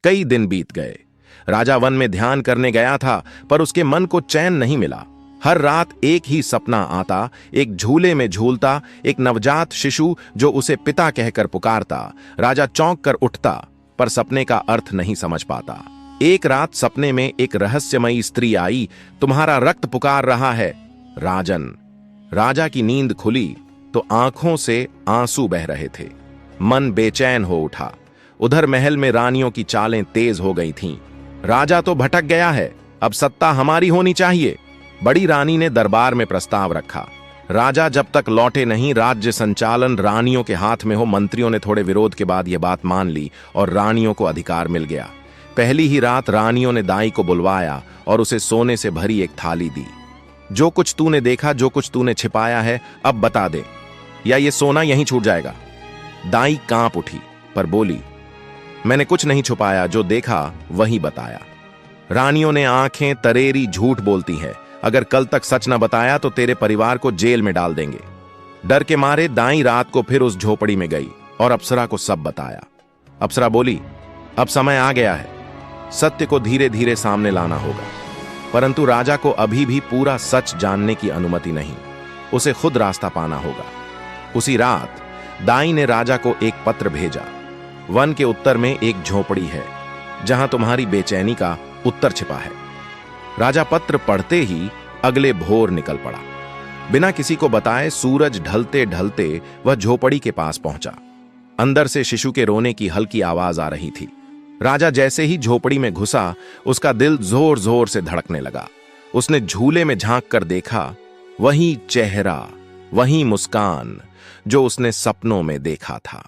कई दिन बीत गए। राजा वन में ध्यान करने गया था, पर उसके मन को चैन नहीं मिला। हर रात एक ही सपना आता, एक झूले में झूलता, एक नवजात शिशु जो उसे पिता कहकर पुकारता। राजा चौंक कर उठता, पर सपने का अर्थ नहीं समझ पाता। एक रात सपने में एक रहस्यमयी स्त्री आई। तुम्हारा रक्त पुकार रहा है, राजन। राजा की नींद खुली तो आंखों से आंसू बह रहे थे। मन बेचैन हो उठा। उधर महल में रानियों की चालें तेज हो गई थीं। राजा तो भटक गया है, अब सत्ता हमारी होनी चाहिए। बड़ी रानी ने दरबार में प्रस्ताव रखा। राजा जब तक लौटे नहीं, राज्य संचालन रानियों के हाथ में हो। मंत्रियों ने थोड़े विरोध के बाद यह बात मान ली और रानियों को अधिकार मिल गया। पहली ही रात रानियों ने दाई को बुलवाया और उसे सोने से भरी एक थाली दी। जो कुछ तूने देखा, जो कुछ तूने छिपाया है, अब बता दे, या ये सोना यहीं छूट जाएगा। दाई कांप उठी, पर बोली, मैंने कुछ नहीं छुपाया, जो देखा वही बताया। रानियों ने आंखें तरेरी, झूठ बोलती है, अगर कल तक सच न बताया तो तेरे परिवार को जेल में डाल देंगे। डर के मारे दाई रात को फिर उस झोपड़ी में गई और अप्सरा को सब बताया। अप्सरा बोली, अब समय आ गया है, सत्य को धीरे धीरे सामने लाना होगा। परंतु राजा को अभी भी पूरा सच जानने की अनुमति नहीं, उसे खुद रास्ता पाना होगा। उसी रात दाई ने राजा को एक पत्र भेजा। वन के उत्तर में एक झोपड़ी है, जहां तुम्हारी बेचैनी का उत्तर छिपा है। राजा पत्र पढ़ते ही अगले भोर निकल पड़ा। बिना किसी को बताए सूरज ढलते ढलते वह झोपड़ी के पास पहुंचा। अंदर से शिशु के रोने की हल्की आवाज आ रही थी। राजा जैसे ही झोपड़ी में घुसा, उसका दिल जोर जोर से धड़कने लगा। उसने झूले में झांक कर देखा, वही चेहरा, वही मुस्कान जो उसने सपनों में देखा था।